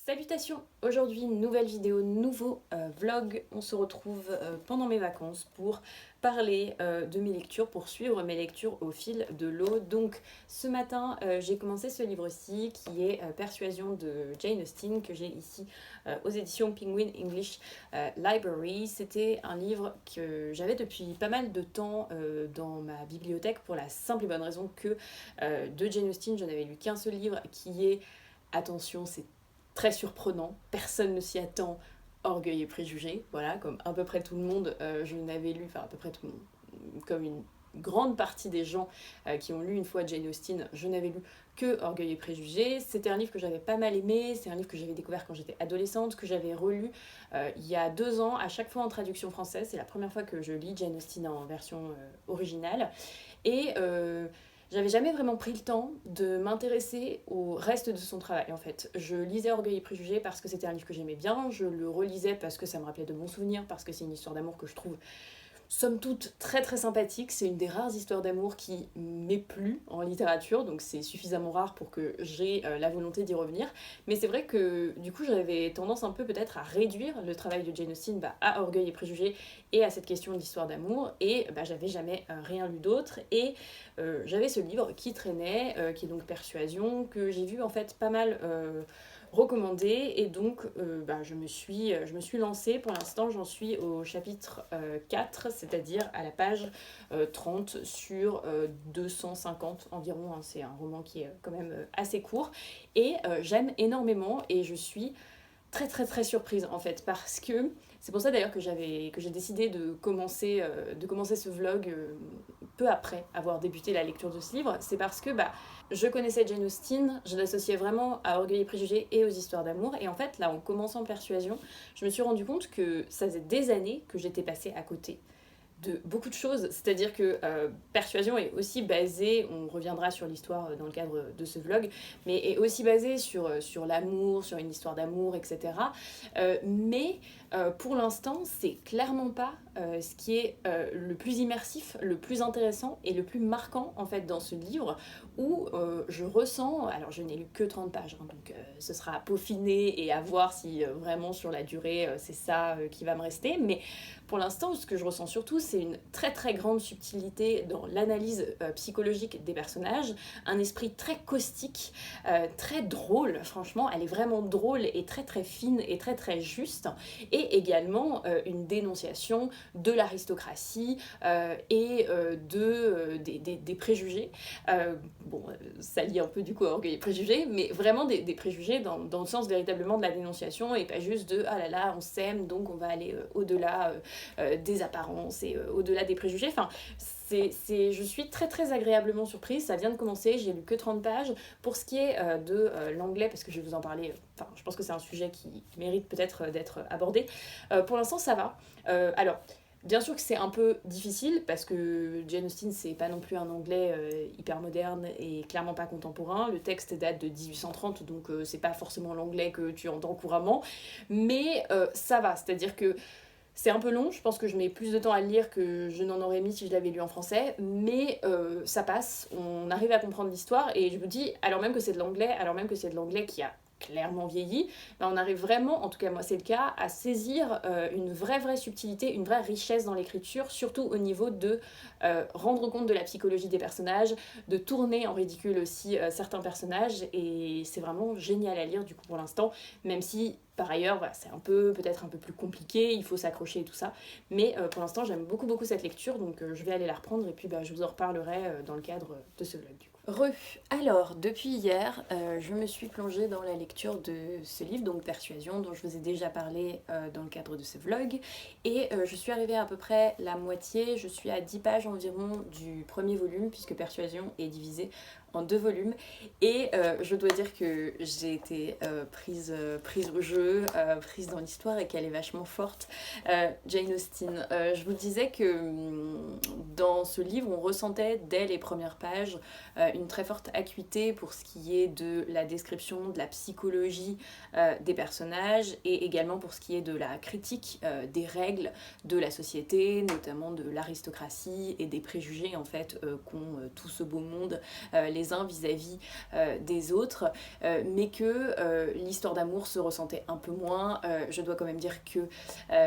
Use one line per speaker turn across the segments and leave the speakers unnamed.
Salutations! Aujourd'hui, nouvelle vidéo, nouveau vlog. On se retrouve pendant mes vacances pour parler de mes lectures, pour suivre mes lectures au fil de l'eau. Donc ce matin, j'ai commencé ce livre-ci qui est Persuasion de Jane Austen, que j'ai ici aux éditions Penguin English Library. C'était un livre que j'avais depuis pas mal de temps dans ma bibliothèque pour la simple et bonne raison que de Jane Austen, je n'avais lu qu'un seul livre qui est, attention, c'est très surprenant, personne ne s'y attend, Orgueil et Préjugés, voilà, comme à peu près tout le monde, je n'avais lu, enfin à peu près tout le monde, comme une grande partie des gens qui ont lu une fois Jane Austen, je n'avais lu que Orgueil et Préjugés. C'était un livre que j'avais pas mal aimé, c'est un livre que j'avais découvert quand j'étais adolescente, que j'avais relu il y a 2 ans, à chaque fois en traduction française. C'est la première fois que je lis Jane Austen en version originale. Et j'avais jamais vraiment pris le temps de m'intéresser au reste de son travail en fait. Je lisais Orgueil et Préjugés parce que c'était un livre que j'aimais bien, je le relisais parce que ça me rappelait de bons souvenirs, parce que c'est une histoire d'amour que je trouve somme toute très très sympathique. C'est une des rares histoires d'amour qui m'est plu en littérature, donc c'est suffisamment rare pour que j'ai la volonté d'y revenir. Mais c'est vrai que du coup j'avais tendance un peu peut-être à réduire le travail de Jane Austen à Orgueil et Préjugés et à cette question d'histoire d'amour, et j'avais jamais rien lu d'autre, et j'avais ce livre qui traînait, qui est donc Persuasion, que j'ai vu en fait pas mal recommandé, et donc je me suis lancée. Pour l'instant j'en suis au chapitre 4, c'est-à-dire à la page 30 sur 250 environ, hein. C'est un roman qui est quand même assez court, et j'aime énormément, et je suis très très très surprise en fait, parce que c'est pour ça d'ailleurs que j'ai décidé de commencer ce vlog peu après avoir débuté la lecture de ce livre. C'est parce que je connaissais Jane Austen, je l'associais vraiment à Orgueil et Préjugés et aux histoires d'amour, et en fait là en commençant Persuasion, je me suis rendu compte que ça faisait des années que j'étais passée à côté de beaucoup de choses, c'est-à-dire que Persuasion est aussi basée, on reviendra sur l'histoire dans le cadre de ce vlog, mais est aussi basée sur l'amour, sur une histoire d'amour, etc. Mais pour l'instant, c'est clairement pas ce qui est le plus immersif, le plus intéressant et le plus marquant en fait dans ce livre, où je ressens, alors je n'ai lu que 30 pages, hein, donc ce sera à peaufiner et à voir si vraiment sur la durée c'est ça qui va me rester, mais pour l'instant, ce que je ressens surtout, c'est une très très grande subtilité dans l'analyse psychologique des personnages, un esprit très caustique, très drôle, franchement, elle est vraiment drôle et très très fine et très très juste, et également une dénonciation de l'aristocratie et des préjugés. Ça lie un peu du coup à Orgueil et Préjugés, mais vraiment des préjugés dans le sens véritablement de la dénonciation, et pas juste de « ah là là, on s'aime, donc on va aller au-delà des apparences et au-delà des préjugés ». Enfin, je suis très très agréablement surprise, ça vient de commencer, j'ai lu que 30 pages. Pour ce qui est de l'anglais, parce que je vais vous en parler, je pense que c'est un sujet qui mérite peut-être d'être abordé, pour l'instant ça va. Alors, bien sûr que c'est un peu difficile, parce que Jane Austen, c'est pas non plus un anglais hyper moderne et clairement pas contemporain. Le texte date de 1830, donc c'est pas forcément l'anglais que tu entends couramment, mais ça va, c'est-à-dire que c'est un peu long, je pense que je mets plus de temps à le lire que je n'en aurais mis si je l'avais lu en français, mais ça passe, on arrive à comprendre l'histoire, et je me dis, alors même que c'est de l'anglais qui a clairement vieilli, on arrive vraiment, en tout cas moi c'est le cas, à saisir une vraie subtilité, une vraie richesse dans l'écriture, surtout au niveau de rendre compte de la psychologie des personnages, de tourner en ridicule aussi certains personnages, et c'est vraiment génial à lire du coup pour l'instant, même si par ailleurs voilà, c'est peut-être un peu plus compliqué, il faut s'accrocher et tout ça, mais pour l'instant j'aime beaucoup cette lecture, donc je vais aller la reprendre, et puis je vous en reparlerai dans le cadre de ce vlog du coup. Alors, depuis hier, je me suis plongée dans la lecture de ce livre, donc Persuasion, dont je vous ai déjà parlé dans le cadre de ce vlog, et je suis arrivée à peu près la moitié, je suis à 10 pages environ du premier volume, puisque Persuasion est divisé en 2 volumes, et je dois dire que j'ai été prise au jeu, prise dans l'histoire, et qu'elle est vachement forte. Jane Austen, je vous disais que dans ce livre on ressentait dès les premières pages une très forte acuité pour ce qui est de la description de la psychologie des personnages, et également pour ce qui est de la critique des règles de la société, notamment de l'aristocratie et des préjugés en fait qu'ont tout ce beau monde, les les uns vis-à-vis des autres, mais que l'histoire d'amour se ressentait un peu moins. Je dois quand même dire que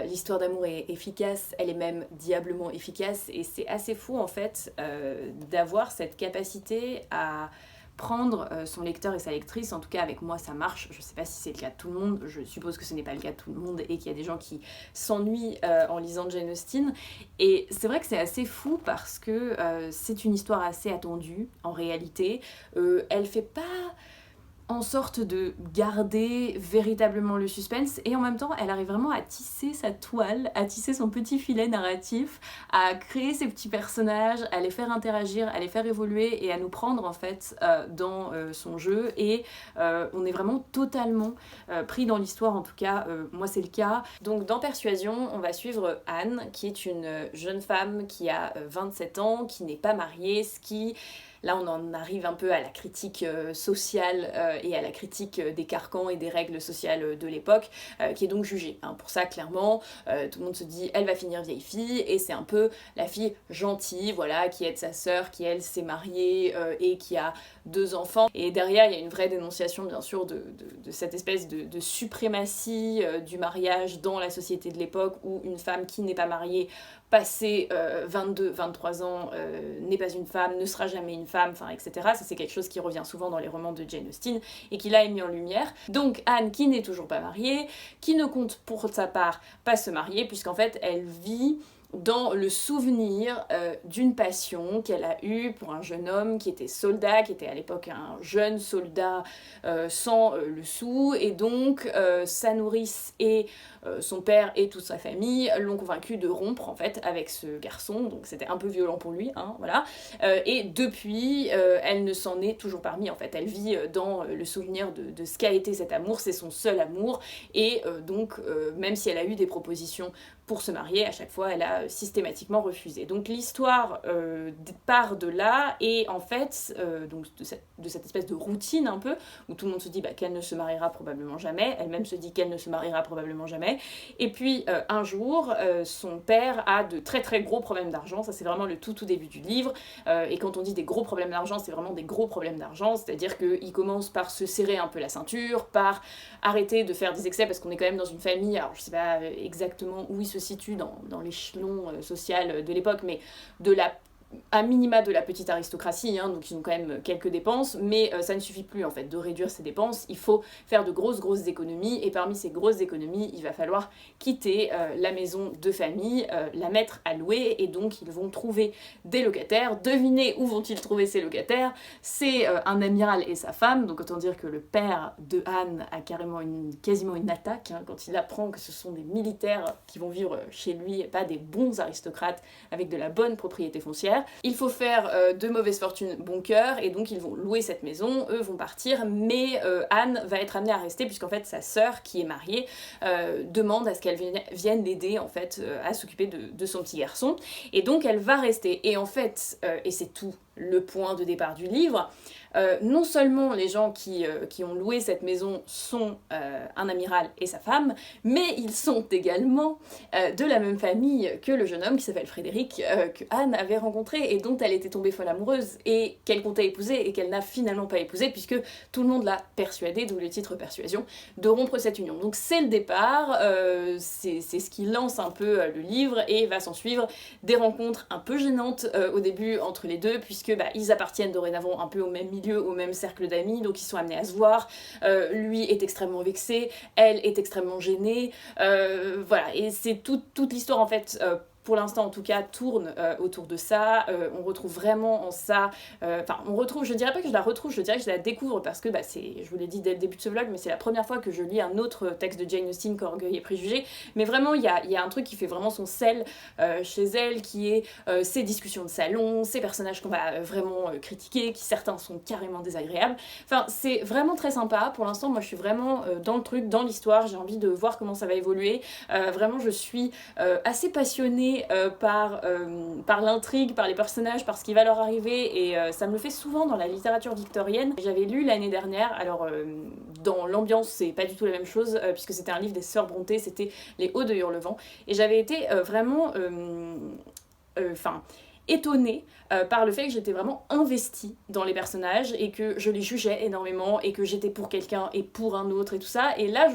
l'histoire d'amour est efficace, elle est même diablement efficace, et c'est assez fou en fait d'avoir cette capacité à prendre son lecteur et sa lectrice. En tout cas avec moi ça marche, je sais pas si c'est le cas de tout le monde, je suppose que ce n'est pas le cas de tout le monde et qu'il y a des gens qui s'ennuient en lisant Jane Austen, et c'est vrai que c'est assez fou parce que c'est une histoire assez attendue en réalité. Elle fait pas en sorte de garder véritablement le suspense, et en même temps elle arrive vraiment à tisser sa toile, à tisser son petit filet narratif, à créer ses petits personnages, à les faire interagir, à les faire évoluer et à nous prendre en fait dans son jeu, et on est vraiment totalement pris dans l'histoire, en tout cas moi c'est le cas. Donc dans Persuasion on va suivre Anne qui est une jeune femme qui a 27 ans, qui n'est pas mariée, ce qui... Là, on en arrive un peu à la critique sociale et à la critique des carcans et des règles sociales de l'époque, qui est donc jugée. Hein. Pour ça, clairement, tout le monde se dit elle va finir vieille fille, et c'est un peu la fille gentille, voilà, qui aide sa sœur, qui elle s'est mariée et qui a 2 enfants. Et derrière, il y a une vraie dénonciation, bien sûr, de cette espèce de suprématie du mariage dans la société de l'époque, où une femme qui n'est pas mariée, passé 22-23 ans, n'est pas une femme, ne sera jamais une femme, enfin, etc. Ça, c'est quelque chose qui revient souvent dans les romans de Jane Austen et qui l'a mis en lumière. Donc Anne, qui n'est toujours pas mariée, qui ne compte pour sa part pas se marier, puisqu'en fait, elle vit dans le souvenir d'une passion qu'elle a eue pour un jeune homme qui était soldat, qui était à l'époque un jeune soldat sans le sou, et donc sa nourrice et son père et toute sa famille l'ont convaincu de rompre en fait avec ce garçon, donc c'était un peu violent pour lui, hein, voilà. Et depuis, elle ne s'en est toujours pas remis en fait, elle vit dans le souvenir de ce qu'a été cet amour, c'est son seul amour, et donc même si elle a eu des propositions pour se marier, à chaque fois elle a systématiquement refusé. Donc l'histoire part de là, et en fait donc de cette espèce de routine un peu, où tout le monde se dit qu'elle ne se mariera probablement jamais, elle-même se dit qu'elle ne se mariera probablement jamais, et puis un jour son père a de très très gros problèmes d'argent, ça c'est vraiment le tout début du livre, et quand on dit des gros problèmes d'argent, c'est vraiment des gros problèmes d'argent, c'est-à-dire qu'il commence par se serrer un peu la ceinture, par arrêter de faire des excès, parce qu'on est quand même dans une famille, alors je sais pas exactement où il se situe dans l'échelon social de l'époque, mais à minima de la petite aristocratie, hein, donc ils ont quand même quelques dépenses, mais ça ne suffit plus en fait de réduire ces dépenses, il faut faire de grosses économies, et parmi ces grosses économies, il va falloir quitter la maison de famille, la mettre à louer, et donc ils vont trouver des locataires. Devinez où vont-ils trouver ces locataires? C'est un amiral et sa femme, donc autant dire que le père de Anne a quasiment une attaque, hein, quand il apprend que ce sont des militaires qui vont vivre chez lui, et pas des bons aristocrates avec de la bonne propriété foncière. Il faut faire de mauvaise fortune bon cœur, et donc ils vont louer cette maison, eux vont partir, mais Anne va être amenée à rester, puisqu'en fait sa sœur, qui est mariée, demande à ce qu'elle vienne l'aider en fait à s'occuper de son petit garçon, et donc elle va rester. Et en fait, et c'est tout le point de départ du livre, non seulement les gens qui ont loué cette maison sont un amiral et sa femme, mais ils sont également de la même famille que le jeune homme qui s'appelle Frédéric, que Anne avait rencontré et dont elle était tombée folle amoureuse et qu'elle comptait épouser et qu'elle n'a finalement pas épousé, puisque tout le monde l'a persuadée, d'où le titre Persuasion, de rompre cette union. Donc c'est le départ, c'est ce qui lance un peu le livre, et va s'en suivre des rencontres un peu gênantes au début entre les deux, puisque ils appartiennent dorénavant un peu au même milieu, au même cercle d'amis, donc ils sont amenés à se voir. Lui est extrêmement vexé, elle est extrêmement gênée, voilà, et c'est toute l'histoire en fait pour l'instant en tout cas, tourne autour de ça. On retrouve vraiment en ça... je dirais pas que je la retrouve, je dirais que je la découvre, parce que je vous l'ai dit dès le début de ce vlog, mais c'est la première fois que je lis un autre texte de Jane Austen qu'Orgueil et Préjugés. Mais vraiment, il y a un truc qui fait vraiment son sel chez elle, qui est ses discussions de salon, ses personnages qu'on va vraiment critiquer, qui certains sont carrément désagréables. Enfin, c'est vraiment très sympa. Pour l'instant, moi, je suis vraiment dans le truc, dans l'histoire. J'ai envie de voir comment ça va évoluer. Vraiment, je suis assez passionnée par l'intrigue, par les personnages, par ce qui va leur arriver, et ça me le fait souvent dans la littérature victorienne. J'avais lu l'année dernière, alors dans l'ambiance c'est pas du tout la même chose, puisque c'était un livre des sœurs Brontë, c'était Les Hauts de Hurlevent, et j'avais été vraiment étonnée par le fait que j'étais vraiment investie dans les personnages et que je les jugeais énormément et que j'étais pour quelqu'un et pour un autre et tout ça. Et là,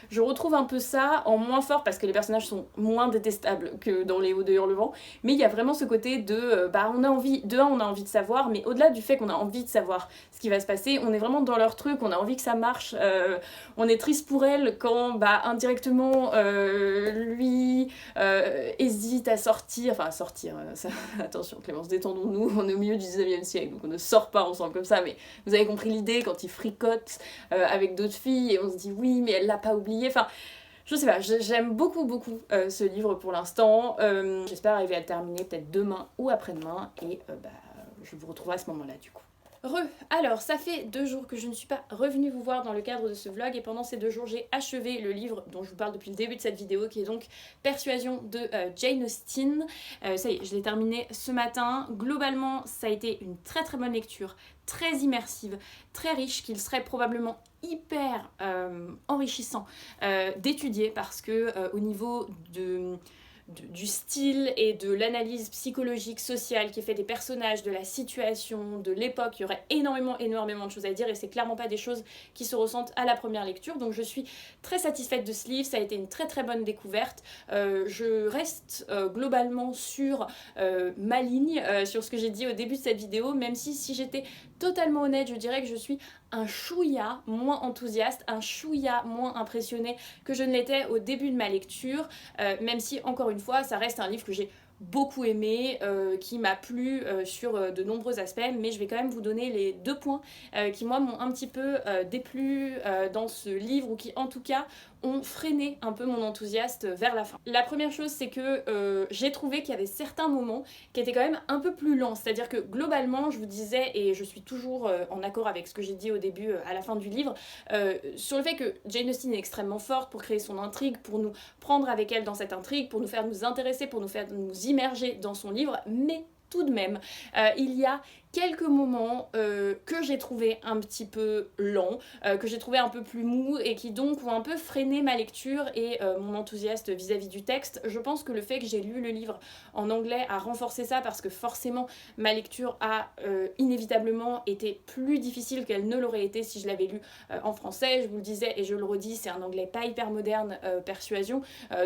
je retrouve un peu ça en moins fort parce que les personnages sont moins détestables que dans Les Hauts de Hurlevent. Mais il y a vraiment ce côté de, on a envie, on a envie de savoir, mais au-delà du fait qu'on a envie de savoir ce qui va se passer, on est vraiment dans leur truc, on a envie que ça marche, on est triste pour elle quand, indirectement, lui hésite à sortir, ça, attention Clémence, détendons-nous, on est au milieu du 19e siècle, donc on ne sort pas ensemble comme ça, mais vous avez compris l'idée, quand il fricote avec d'autres filles, et on se dit oui, mais elle l'a pas oublié, je sais pas, j'aime beaucoup ce livre pour l'instant, j'espère arriver à le terminer peut-être demain ou après-demain, et je vous retrouverai à ce moment-là du coup. Alors ça fait 2 jours que je ne suis pas revenue vous voir dans le cadre de ce vlog et pendant ces 2 jours j'ai achevé le livre dont je vous parle depuis le début de cette vidéo qui est donc Persuasion de Jane Austen. Ça y est, je l'ai terminé ce matin. Globalement ça a été une très bonne lecture, très immersive, très riche, qu'il serait probablement hyper enrichissant d'étudier parce que au niveau du style et de l'analyse psychologique, sociale qui est fait des personnages, de la situation, de l'époque, il y aurait énormément de choses à dire et c'est clairement pas des choses qui se ressentent à la première lecture, donc je suis très satisfaite de ce livre, ça a été une très bonne découverte. Je reste globalement sur ma ligne, sur ce que j'ai dit au début de cette vidéo, même si j'étais totalement honnête, je dirais que je suis un chouïa moins enthousiaste, un chouïa moins impressionnée que je ne l'étais au début de ma lecture, même si encore une fois ça reste un livre que j'ai beaucoup aimé, qui m'a plu sur de nombreux aspects, mais je vais quand même vous donner les 2 points qui moi m'ont un petit peu déplu dans ce livre ou qui en tout cas ont freiné un peu mon enthousiasme vers la fin. La première chose c'est que j'ai trouvé qu'il y avait certains moments qui étaient quand même un peu plus lents, c'est-à-dire que globalement je vous disais et je suis toujours en accord avec ce que j'ai dit au début à la fin du livre sur le fait que Jane Austen est extrêmement forte pour créer son intrigue, pour nous prendre avec elle dans cette intrigue, pour nous faire nous intéresser, pour nous faire nous immerger dans son livre, mais tout de même, il y a quelques moments que j'ai trouvé un petit peu lents, que j'ai trouvé un peu plus mous et qui donc ont un peu freiné ma lecture et mon enthousiasme vis-à-vis du texte. Je pense que le fait que j'ai lu le livre en anglais a renforcé ça parce que forcément ma lecture a inévitablement été plus difficile qu'elle ne l'aurait été si je l'avais lu en français. Je vous le disais et je le redis, c'est un anglais pas hyper moderne, Persuasion,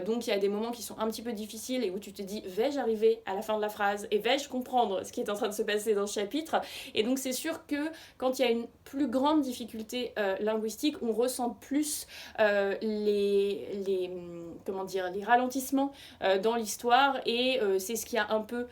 donc il y a des moments qui sont un petit peu difficiles et où tu te dis vais-je arriver à la fin de la phrase et vais-je comprendre ce qui est en train de se passer dans ce chapitre. Et donc c'est sûr que quand il y a une plus grande difficulté linguistique, on ressent plus les ralentissements dans l'histoire et c'est ce qui a un peu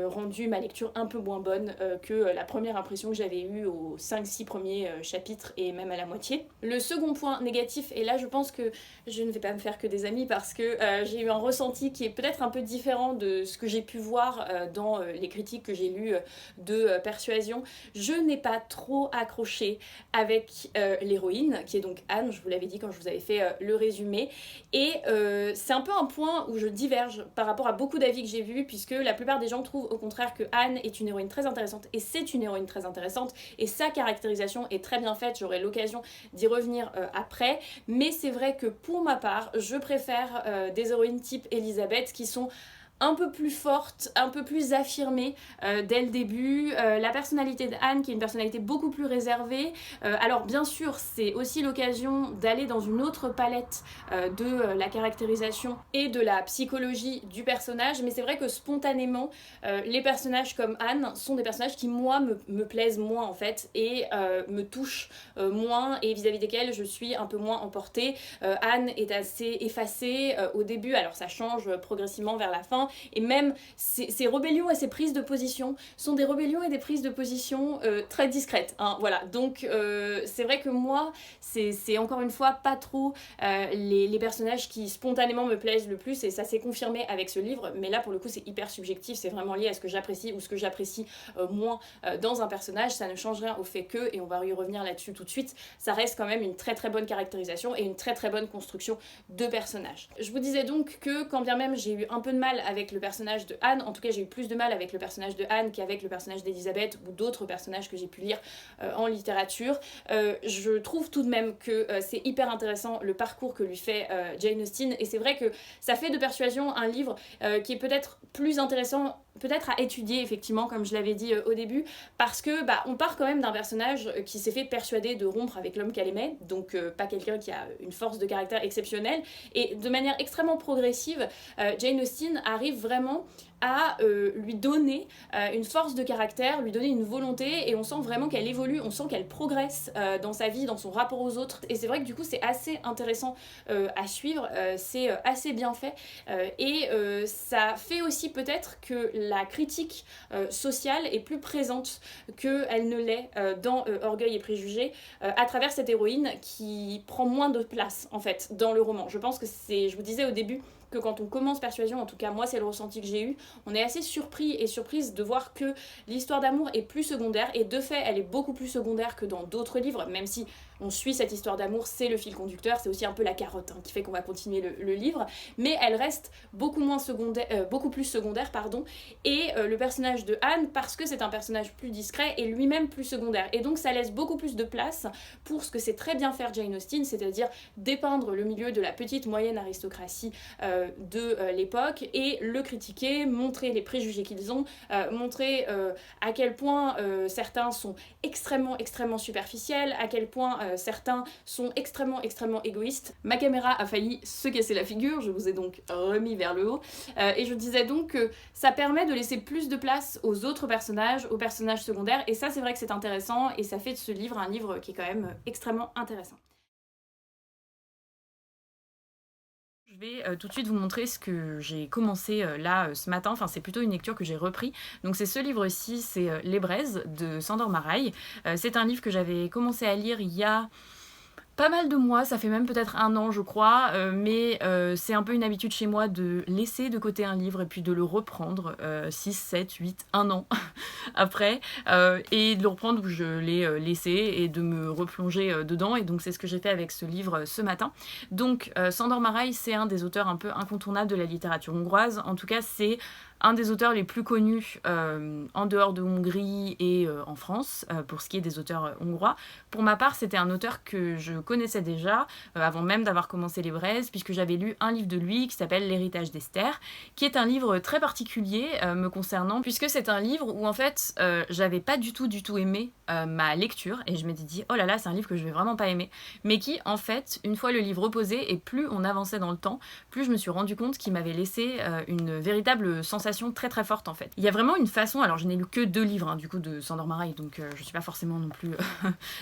rendu ma lecture un peu moins bonne que la première impression que j'avais eue aux 5-6 premiers chapitres et même à la moitié. Le second point négatif, et là je pense que je ne vais pas me faire que des amis parce que j'ai eu un ressenti qui est peut-être un peu différent de ce que j'ai pu voir dans les critiques que j'ai lues de Persuasion. Je n'ai pas trop accroché avec l'héroïne, qui est donc Anne, je vous l'avais dit quand je vous avais fait le résumé, et c'est un peu un point où je diverge par rapport à beaucoup d'avis que j'ai vus, puisque la plupart des gens trouvent au contraire que Anne est une héroïne très intéressante, et c'est une héroïne très intéressante, et sa caractérisation est très bien faite, j'aurai l'occasion d'y revenir après, mais c'est vrai que pour ma part, je préfère des héroïnes type Elisabeth qui sont un peu plus forte, un peu plus affirmée dès le début. La personnalité d'Anne qui est une personnalité beaucoup plus réservée. Alors bien sûr c'est aussi l'occasion d'aller dans une autre palette de la caractérisation et de la psychologie du personnage, mais c'est vrai que spontanément les personnages comme Anne sont des personnages qui moi me plaisent moins en fait et me touchent moins et vis-à-vis desquels je suis un peu moins emportée. Anne est assez effacée au début, alors ça change progressivement vers la fin, et même ces rébellions et ces prises de position sont des rébellions et des prises de position très discrètes, hein, voilà. Donc c'est vrai que moi c'est encore une fois pas trop les personnages qui spontanément me plaisent le plus, et ça s'est confirmé avec ce livre, mais là pour le coup c'est hyper subjectif, c'est vraiment lié à ce que j'apprécie ou ce que j'apprécie moins dans un personnage. Ça ne change rien au fait que, et on va y revenir là-dessus tout de suite, ça reste quand même une très bonne caractérisation et une très bonne construction de personnage. Je vous disais donc que quand bien même j'ai eu un peu de mal avec avec le personnage de Anne. En tout cas, j'ai eu plus de mal avec le personnage de Anne qu'avec le personnage d'Elisabeth ou d'autres personnages que j'ai pu lire en littérature. Je trouve tout de même que c'est hyper intéressant le parcours que lui fait Jane Austen, et c'est vrai que ça fait de Persuasion un livre qui est peut-être plus intéressant, peut-être à étudier effectivement, comme je l'avais dit au début, parce que on part quand même d'un personnage qui s'est fait persuader de rompre avec l'homme qu'elle aimait, donc pas quelqu'un qui a une force de caractère exceptionnelle, et de manière extrêmement progressive, Jane Austen arrive vraiment à lui donner une force de caractère, lui donner une volonté, et on sent vraiment qu'elle évolue, on sent qu'elle progresse dans sa vie, dans son rapport aux autres, et c'est vrai que du coup c'est assez intéressant à suivre, c'est assez bien fait, et ça fait aussi peut-être que la critique sociale est plus présente qu'elle ne l'est dans Orgueil et Préjugés, à travers cette héroïne qui prend moins de place en fait dans le roman. Je pense que c'est, je vous disais au début, que quand on commence Persuasion, en tout cas moi c'est le ressenti que j'ai eu, on est assez surpris et surprise de voir que l'histoire d'amour est plus secondaire, et de fait elle est beaucoup plus secondaire que dans d'autres livres, même si on suit cette histoire d'amour, c'est le fil conducteur, c'est aussi un peu la carotte qui fait qu'on va continuer le livre, mais elle reste beaucoup plus secondaire, et le personnage de Anne, parce que c'est un personnage plus discret, est lui-même plus secondaire, et donc ça laisse beaucoup plus de place pour ce que c'est très bien faire Jane Austen, c'est-à-dire dépeindre le milieu de la petite moyenne aristocratie de l'époque et le critiquer, montrer les préjugés qu'ils ont, montrer à quel point certains sont extrêmement superficiels, à quel point certains sont extrêmement égoïstes. Ma caméra a failli se casser la figure, je vous ai donc remis vers le haut, et je disais donc que ça permet de laisser plus de place aux autres personnages, aux personnages secondaires, et ça c'est vrai que c'est intéressant, et ça fait de ce livre un livre qui est quand même extrêmement intéressant. Je vais tout de suite vous montrer ce que j'ai commencé là ce matin, enfin c'est plutôt une lecture que j'ai repris. Donc c'est ce livre-ci, c'est Les Braises de Sandor Marai. C'est un livre que j'avais commencé à lire il y a pas mal de mois, ça fait même peut-être 1 an je crois, mais c'est un peu une habitude chez moi de laisser de côté un livre et puis de le reprendre 6, 7, 8, 1 an après, et de le reprendre où je l'ai laissé et de me replonger dedans, et donc c'est ce que j'ai fait avec ce livre ce matin. Donc Sandor Marai, c'est un des auteurs un peu incontournables de la littérature hongroise, en tout cas c'est un des auteurs les plus connus en dehors de Hongrie et en France, pour ce qui est des auteurs hongrois. Pour ma part, c'était un auteur que je connaissais déjà, avant même d'avoir commencé Les Braises, puisque j'avais lu un livre de lui qui s'appelle L'Héritage d'Esther, qui est un livre très particulier me concernant, puisque c'est un livre où en fait j'avais pas du tout aimé ma lecture, et je m'étais dit oh là là c'est un livre que je vais vraiment pas aimer, mais qui en fait, une fois le livre reposé, et plus on avançait dans le temps, plus je me suis rendu compte qu'il m'avait laissé une véritable sensation très forte en fait. Il y a vraiment une façon, alors je n'ai lu que 2 livres du coup de Sandor Marai, donc je suis pas forcément non plus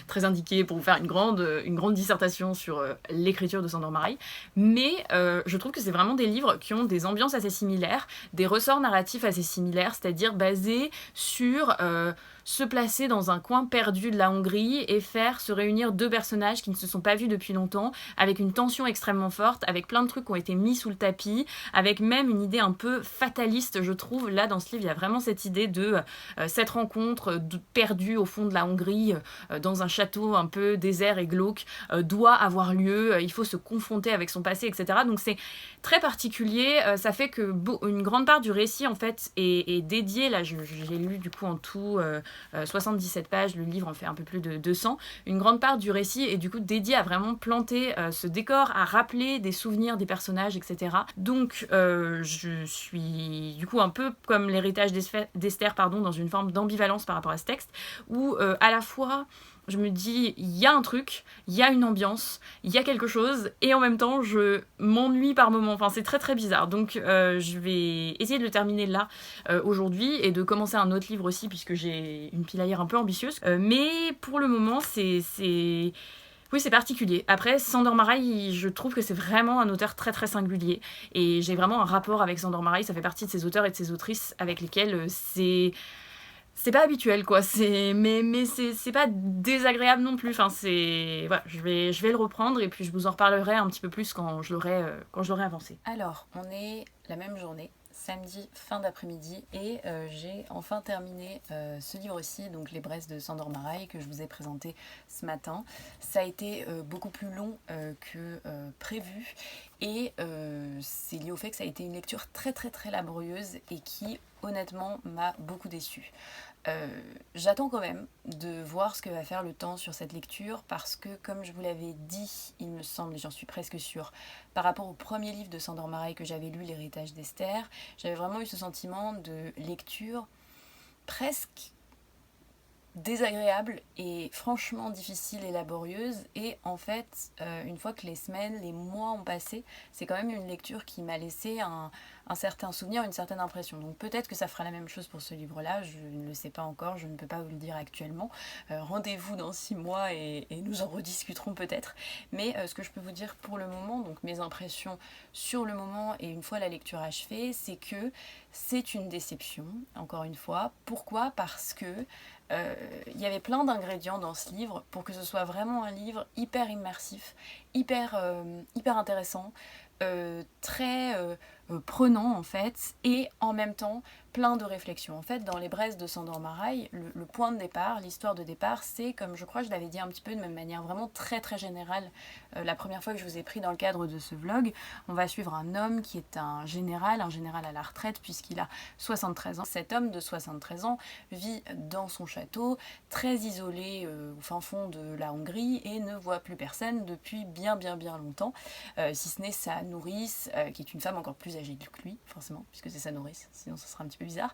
très indiquée pour vous faire une grande dissertation sur l'écriture de Sandor Marai, mais je trouve que c'est vraiment des livres qui ont des ambiances assez similaires, des ressorts narratifs assez similaires, c'est-à-dire basés sur se placer dans un coin perdu de la Hongrie et faire se réunir 2 personnages qui ne se sont pas vus depuis longtemps, avec une tension extrêmement forte, avec plein de trucs qui ont été mis sous le tapis, avec même une idée un peu fataliste, je trouve. Là, dans ce livre, il y a vraiment cette idée de cette rencontre perdue au fond de la Hongrie, dans un château un peu désert et glauque, doit avoir lieu, il faut se confronter avec son passé, etc. Donc c'est très particulier, ça fait que une grande part du récit, en fait, est dédiée, là, j'ai lu du coup en tout 77 pages, le livre en fait un peu plus de 200, une grande part du récit est du coup dédiée à vraiment planter ce décor, à rappeler des souvenirs des personnages, etc. Donc je suis du coup un peu comme L'Héritage d'Esther, dans une forme d'ambivalence par rapport à ce texte, où à la fois je me dis, il y a un truc, il y a une ambiance, il y a quelque chose, et en même temps, je m'ennuie par moments. Enfin, c'est très bizarre. Donc, je vais essayer de le terminer là, aujourd'hui, et de commencer un autre livre aussi, puisque j'ai une pile à lire un peu ambitieuse. Mais pour le moment, oui, c'est particulier. Après, Sandor Marai, je trouve que c'est vraiment un auteur très singulier. Et j'ai vraiment un rapport avec Sandor Marai. Ça fait partie de ces auteurs et de ces autrices avec lesquels c'est pas habituel quoi, mais c'est pas désagréable non plus, enfin voilà, je vais le reprendre et puis je vous en reparlerai un petit peu plus quand je l'aurai avancé.
Alors, on est la même journée, samedi fin d'après-midi et j'ai enfin terminé ce livre-ci, donc Les Braises de Sandor Marail, que je vous ai présenté ce matin. Ça a été beaucoup plus long que prévu et c'est lié au fait que ça a été une lecture très très très laborieuse et qui honnêtement m'a beaucoup déçue. J'attends quand même de voir ce que va faire le temps sur cette lecture parce que, comme je vous l'avais dit, il me semble, et j'en suis presque sûre, par rapport au premier livre de Sandor Marail que j'avais lu, L'Héritage d'Esther, j'avais vraiment eu ce sentiment de lecture presque désagréable et franchement difficile et laborieuse. Et en fait, une fois que les semaines, les mois ont passé, c'est quand même une lecture qui m'a laissé un certain souvenir, une certaine impression. Donc peut-être que ça fera la même chose pour ce livre-là, je ne le sais pas encore, je ne peux pas vous le dire actuellement. Rendez-vous dans 6 mois et nous en rediscuterons peut-être. Mais ce que je peux vous dire pour le moment, donc mes impressions sur le moment et une fois la lecture achevée, c'est que c'est une déception, encore une fois. Pourquoi ? Parce que il y avait plein d'ingrédients dans ce livre pour que ce soit vraiment un livre hyper immersif, hyper intéressant, très prenant en fait, et en même temps plein de réflexions. En fait, dans Les Braises de Sandor Marail, le point de départ, l'histoire de départ, c'est, comme je crois que je l'avais dit un petit peu de même manière vraiment très très générale la première fois que je vous ai pris dans le cadre de ce vlog, on va suivre un homme qui est un général à la retraite puisqu'il a 73 ans. Cet homme de 73 ans vit dans son château, très isolé au fin fond de la Hongrie et ne voit plus personne depuis bien longtemps, si ce n'est sa nourrice, qui est une femme encore plus âgée que lui, forcément, puisque c'est sa nourrice, sinon ça sera un petit peu bizarre.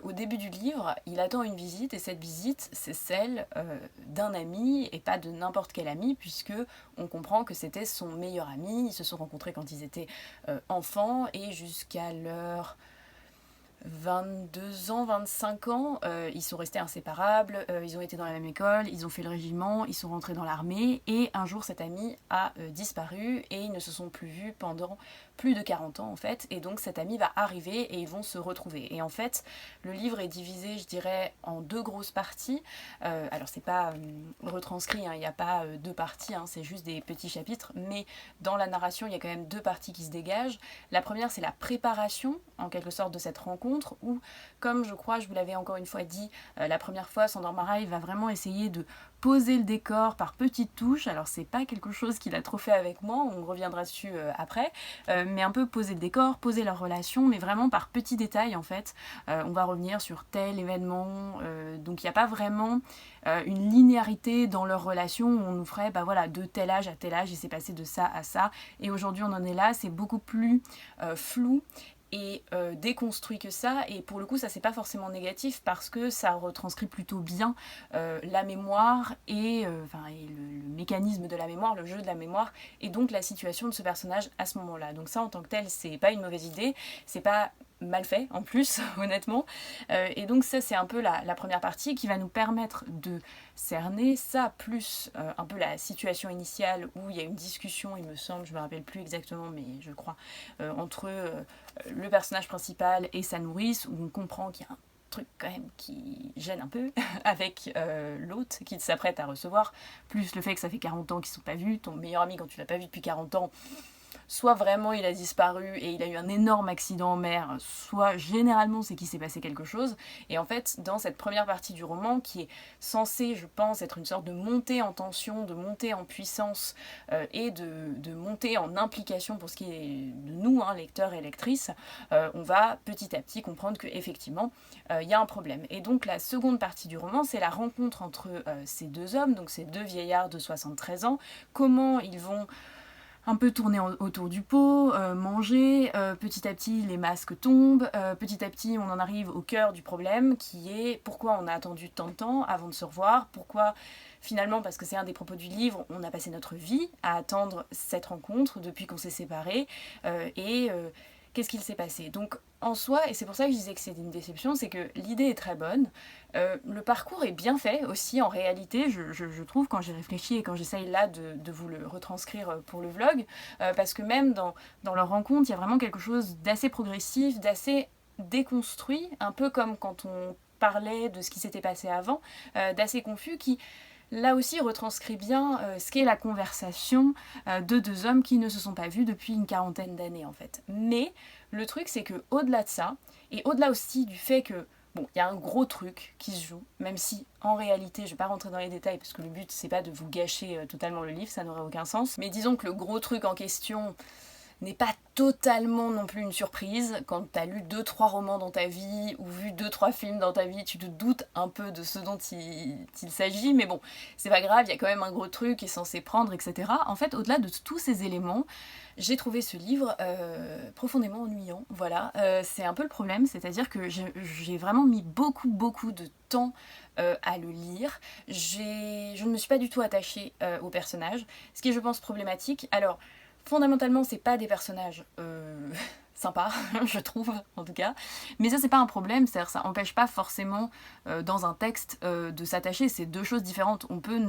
Au début du livre, il attend une visite, et cette visite, c'est celle d'un ami, et pas de n'importe quel ami, puisque on comprend que c'était son meilleur ami. Ils se sont rencontrés quand ils étaient enfants, et jusqu'à leur 22 ans, 25 ans, ils sont restés inséparables, ils ont été dans la même école, ils ont fait le régiment, ils sont rentrés dans l'armée, et un jour cet ami a disparu et ils ne se sont plus vus pendant plus de 40 ans en fait, et donc cet ami va arriver et ils vont se retrouver. Et en fait, le livre est divisé, je dirais, en deux grosses parties. Alors c'est pas retranscrit, il n'y a pas deux parties, c'est juste des petits chapitres, mais dans la narration, il y a quand même deux parties qui se dégagent. La première, c'est la préparation, en quelque sorte, de cette rencontre, où, comme je crois, je vous l'avais encore une fois dit, la première fois, Sandor Marail va vraiment essayer de poser le décor par petites touches. Alors c'est pas quelque chose qu'il a trop fait avec moi, on reviendra dessus après, mais un peu poser le décor, poser leur relation, mais vraiment par petits détails en fait. On va revenir sur tel événement, donc il n'y a pas vraiment une linéarité dans leur relation où on nous ferait, bah voilà, de tel âge à tel âge, il s'est passé de ça à ça, et aujourd'hui on en est là, c'est beaucoup plus flou et déconstruit que ça, et pour le coup ça c'est pas forcément négatif parce que ça retranscrit plutôt bien la mémoire et le mécanisme de la mémoire, le jeu de la mémoire, et donc la situation de ce personnage à ce moment-là. Donc ça en tant que tel c'est pas une mauvaise idée, c'est pas mal fait en plus honnêtement, et donc ça c'est un peu la première partie qui va nous permettre de cerner ça, plus un peu la situation initiale où il y a une discussion, il me semble, je me rappelle plus exactement mais je crois, entre le personnage principal et sa nourrice, où on comprend qu'il y a un truc quand même qui gêne un peu avec l'hôte qu'il s'apprête à recevoir, plus le fait que ça fait 40 ans qu'ils ne sont pas vus, ton meilleur ami quand tu l'as pas vu depuis 40 ans, soit vraiment il a disparu et il a eu un énorme accident en mer, soit généralement c'est qu'il s'est passé quelque chose. Et en fait, dans cette première partie du roman, qui est censée, je pense, être une sorte de montée en tension, de montée en puissance et de montée en implication pour ce qui est de nous, lecteurs et lectrices, on va petit à petit comprendre qu'effectivement, il y a un problème. Et donc la seconde partie du roman, c'est la rencontre entre ces deux hommes, donc ces deux vieillards de 73 ans, comment ils vont un peu tourner autour du pot, manger, petit à petit les masques tombent, petit à petit on en arrive au cœur du problème qui est pourquoi on a attendu tant de temps avant de se revoir, pourquoi finalement, parce que c'est un des propos du livre, on a passé notre vie à attendre cette rencontre depuis qu'on s'est séparés, qu'est-ce qu'il s'est passé. Donc en soi, et c'est pour ça que je disais que c'est une déception, c'est que l'idée est très bonne, le parcours est bien fait aussi en réalité, je trouve, quand j'ai réfléchi et quand j'essaye là de vous le retranscrire pour le vlog, parce que même dans leur rencontre, il y a vraiment quelque chose d'assez progressif, d'assez déconstruit, un peu comme quand on parlait de ce qui s'était passé avant, d'assez confus, qui là aussi retranscrit bien ce qu'est la conversation de deux hommes qui ne se sont pas vus depuis une quarantaine d'années en fait. Mais le truc c'est que au-delà de ça, et au-delà aussi du fait que bon, il y a un gros truc qui se joue, même si en réalité, je vais pas rentrer dans les détails parce que le but c'est pas de vous gâcher totalement le livre, ça n'aurait aucun sens, mais disons que le gros truc en question n'est pas totalement non plus une surprise. Quand t'as lu 2-3 romans dans ta vie ou vu 2-3 films dans ta vie, tu te doutes un peu de ce dont il s'agit, mais bon, c'est pas grave, il y a quand même un gros truc qui est censé prendre, etc. En fait, au-delà de tous ces éléments, j'ai trouvé ce livre profondément ennuyant, voilà. C'est un peu le problème, c'est-à-dire que j'ai vraiment mis beaucoup de temps à le lire. Je ne me suis pas du tout attachée au personnage, ce qui est, je pense, problématique. Alors, fondamentalement, c'est pas des personnages sympas, je trouve, en tout cas. Mais ça, c'est pas un problème, c'est-à-dire ça empêche pas forcément, dans un texte, de s'attacher. C'est deux choses différentes. On peut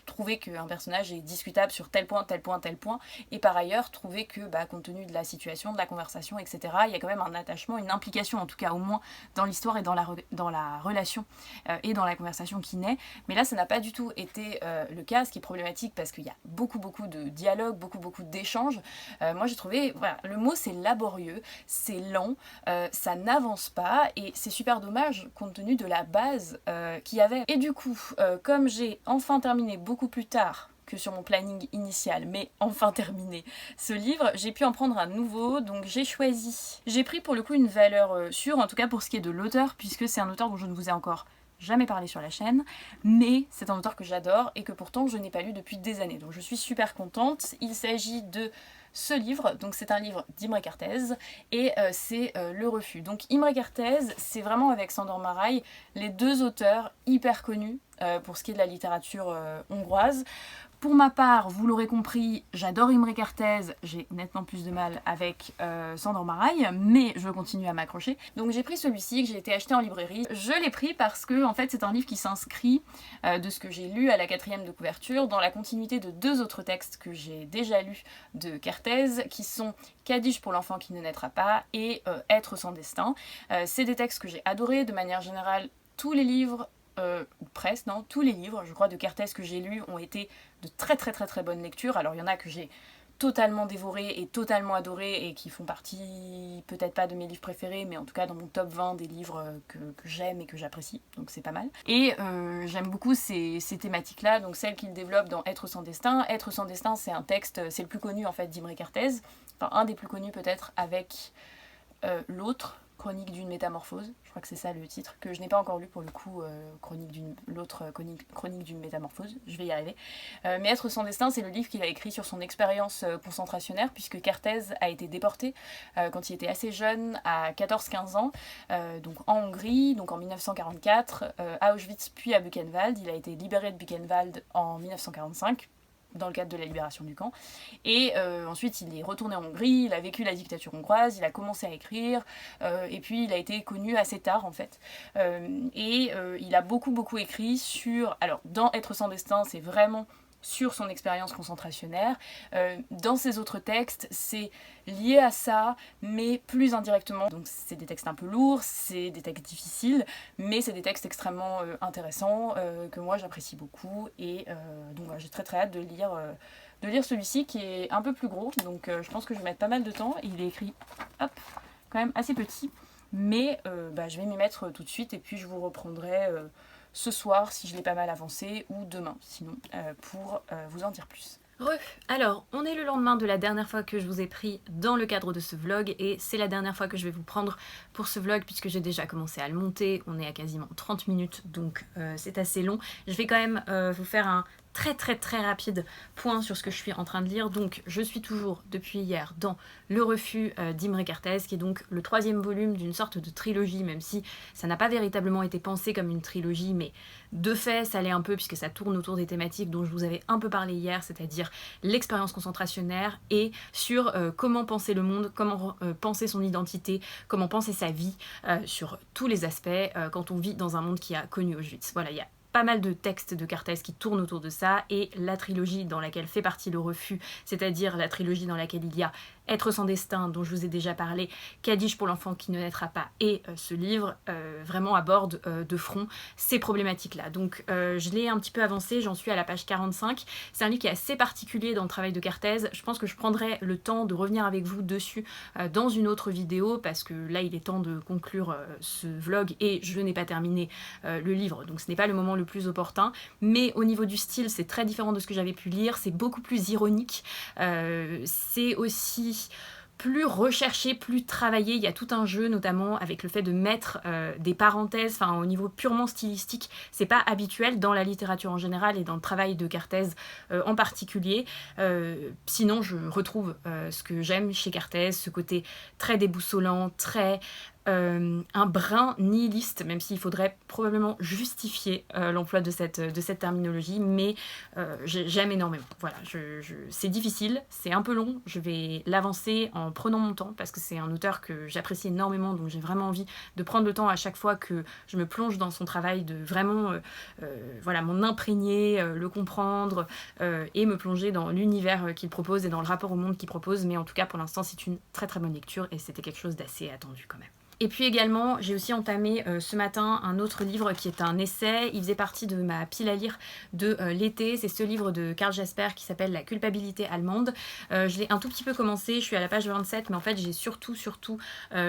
trouver qu'un personnage est discutable sur tel point, et par ailleurs, trouver que, compte tenu de la situation, de la conversation, etc., il y a quand même un attachement, une implication, en tout cas, au moins, dans l'histoire et dans la relation et dans la conversation qui naît. Mais là, ça n'a pas du tout été le cas, ce qui est problématique, parce qu'il y a beaucoup de dialogues, beaucoup d'échanges. Moi, j'ai trouvé, voilà, le mot, c'est laborieux, c'est lent, ça n'avance pas et c'est super dommage compte tenu de la base qu'il y avait. Et du coup, comme j'ai enfin terminé beaucoup plus tard que sur mon planning initial, mais enfin terminé ce livre, j'ai pu en prendre un nouveau, donc j'ai pris pour le coup une valeur sûre, en tout cas pour ce qui est de l'auteur, puisque c'est un auteur dont je ne vous ai encore jamais parlé sur la chaîne, mais c'est un auteur que j'adore et que pourtant je n'ai pas lu depuis des années, donc je suis super contente. Il s'agit de ce livre, donc c'est un livre d'Imre Kertész et c'est Le Refus. Donc Imre Kertész, c'est vraiment avec Sándor Márai les deux auteurs hyper connus pour ce qui est de la littérature hongroise. Pour ma part, vous l'aurez compris, j'adore Imre Kertész, j'ai nettement plus de mal avec Sándor Márai, mais je continue à m'accrocher. Donc j'ai pris celui-ci que j'ai été acheté en librairie. Je l'ai pris parce que en fait c'est un livre qui s'inscrit de ce que j'ai lu à la 4e de couverture dans la continuité de deux autres textes que j'ai déjà lus de Kertész, qui sont Kaddish pour l'enfant qui ne naîtra pas et Être sans destin. C'est des textes que j'ai adorés. De manière générale, tous les livres ou presque, non, tous les livres, je crois, de Kertész que j'ai lus ont été de très bonnes lectures. Alors il y en a que j'ai totalement dévoré et totalement adoré et qui font partie, peut-être pas de mes livres préférés, mais en tout cas dans mon top 20 des livres que j'aime et que j'apprécie, donc c'est pas mal. Et j'aime beaucoup ces thématiques-là, donc celles qu'il développe dans Être sans destin. Être sans destin, c'est un texte, c'est le plus connu en fait d'Imre Kertész, enfin un des plus connus peut-être avec l'autre, Chronique d'une métamorphose, je crois que c'est ça le titre, que je n'ai pas encore lu pour le coup, Chronique d'une métamorphose, je vais y arriver. Mais Être sans destin, c'est le livre qu'il a écrit sur son expérience concentrationnaire, puisque Kertész a été déporté quand il était assez jeune, à 14-15 ans, donc en Hongrie, donc en 1944, à Auschwitz puis à Buchenwald. Il a été libéré de Buchenwald en 1945, dans le cadre de la libération du camp. Et ensuite, il est retourné en Hongrie, il a vécu la dictature hongroise, il a commencé à écrire, et puis il a été connu assez tard, en fait. Il a beaucoup écrit sur... Alors, dans Être sans destin, c'est vraiment sur son expérience concentrationnaire. Dans ses autres textes, c'est lié à ça, mais plus indirectement. Donc c'est des textes un peu lourds, c'est des textes difficiles, mais c'est des textes extrêmement intéressants, que moi j'apprécie beaucoup, et donc voilà, j'ai très hâte de lire celui-ci qui est un peu plus gros, donc je pense que je vais mettre pas mal de temps. Il est écrit, hop, quand même assez petit, mais je vais m'y mettre tout de suite, et puis je vous reprendrai ce soir si je l'ai pas mal avancé, ou demain sinon, pour vous en dire plus.
Alors, on est le lendemain de la dernière fois que je vous ai pris dans le cadre de ce vlog, et c'est la dernière fois que je vais vous prendre pour ce vlog puisque j'ai déjà commencé à le monter. On est à quasiment 30 minutes, donc c'est assez long. Je vais quand même vous faire un très rapide point sur ce que je suis en train de lire. Donc je suis toujours depuis hier dans Le Refus d'Imre Kertész, qui est donc le 3e volume d'une sorte de trilogie, même si ça n'a pas véritablement été pensé comme une trilogie, mais de fait ça l'est un peu puisque ça tourne autour des thématiques dont je vous avais un peu parlé hier, c'est-à-dire l'expérience concentrationnaire et sur comment penser le monde, comment penser son identité, comment penser sa vie sur tous les aspects quand on vit dans un monde qui a connu Auschwitz. Voilà, il y a
pas mal de textes de Cartès qui tournent autour de ça, et la trilogie dans laquelle fait partie Le Refus, c'est-à-dire la trilogie dans laquelle il y a Être sans destin, dont je vous ai déjà parlé, Qu'ai-je pour l'enfant qui ne naîtra pas, et ce livre vraiment aborde de front ces problématiques-là. Donc je l'ai un petit peu avancé, j'en suis à la page 45. C'est un livre qui est assez particulier dans le travail de Cartès. Je pense que je prendrai le temps de revenir avec vous dessus dans une autre vidéo, parce que là il est temps de conclure ce vlog et je n'ai pas terminé le livre, donc ce n'est pas le moment le plus opportun. Mais au niveau du style, c'est très différent de ce que j'avais pu lire, c'est beaucoup plus ironique, c'est aussi plus recherché, plus travaillé. Il y a tout un jeu, notamment avec le fait de mettre des parenthèses, enfin au niveau purement stylistique, c'est pas habituel dans la littérature en général et dans le travail de Cartès en particulier. Sinon, je retrouve ce que j'aime chez Cartès, ce côté très déboussolant, très un brin nihiliste, même s'il faudrait probablement justifier l'emploi de cette terminologie, mais j'aime énormément. Voilà, c'est difficile, c'est un peu long, je vais l'avancer en prenant mon temps, parce que c'est un auteur que j'apprécie énormément, donc j'ai vraiment envie de prendre le temps à chaque fois que je me plonge dans son travail, de vraiment voilà, m'en imprégner, le comprendre, et me plonger dans l'univers qu'il propose et dans le rapport au monde qu'il propose. Mais en tout cas, pour l'instant, c'est une très très bonne lecture, et c'était quelque chose d'assez attendu quand même. Et puis également, j'ai aussi entamé ce matin un autre livre qui est un essai. Il faisait partie de ma pile à lire de l'été. C'est ce livre de Karl Jasper qui s'appelle La culpabilité allemande. Je l'ai un tout petit peu commencé, je suis à la page 27, mais en fait j'ai surtout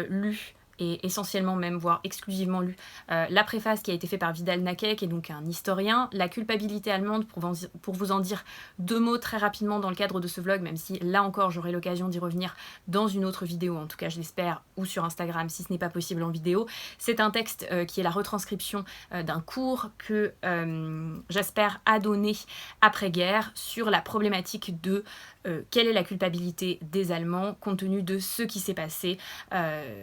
lu, et essentiellement même, voire exclusivement lu, la préface qui a été faite par Vidal Naquet, qui est donc un historien. La culpabilité allemande, pour vous en dire 2 mots très rapidement dans le cadre de ce vlog, même si là encore j'aurai l'occasion d'y revenir dans une autre vidéo, en tout cas je l'espère, ou sur Instagram si ce n'est pas possible en vidéo. C'est un texte qui est la retranscription d'un cours que Jasper a donné après-guerre sur la problématique de quelle est la culpabilité des Allemands compte tenu de ce qui s'est passé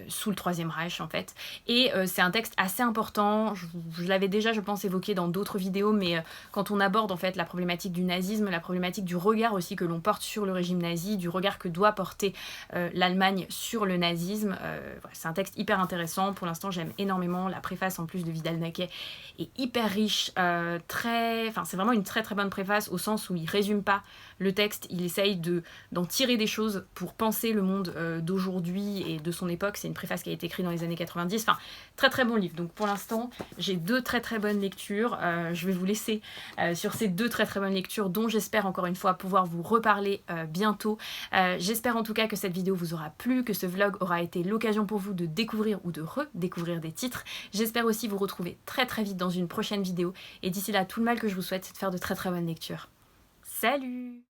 sous le Troisième Reich en fait. Et c'est un texte assez important, je l'avais déjà je pense évoqué dans d'autres vidéos, mais quand on aborde en fait la problématique du nazisme, la problématique du regard aussi que l'on porte sur le régime nazi, du regard que doit porter l'Allemagne sur le nazisme, voilà, c'est un texte hyper intéressant. Pour l'instant j'aime énormément, la préface en plus de Vidal Naquet est hyper riche, c'est vraiment une très très bonne préface au sens où il résume pas le texte, il essaye d'en tirer des choses pour penser le monde d'aujourd'hui et de son époque. C'est une préface qui a été écrite dans les années 90, enfin très très bon livre. Donc pour l'instant j'ai 2 très très bonnes lectures, je vais vous laisser sur ces 2 très très bonnes lectures dont j'espère encore une fois pouvoir vous reparler bientôt. J'espère en tout cas que cette vidéo vous aura plu, que ce vlog aura été l'occasion pour vous de découvrir ou de redécouvrir des titres. J'espère aussi vous retrouver très très vite dans une prochaine vidéo, et d'ici là tout le mal que je vous souhaite c'est de faire de très très bonnes lectures. Salut!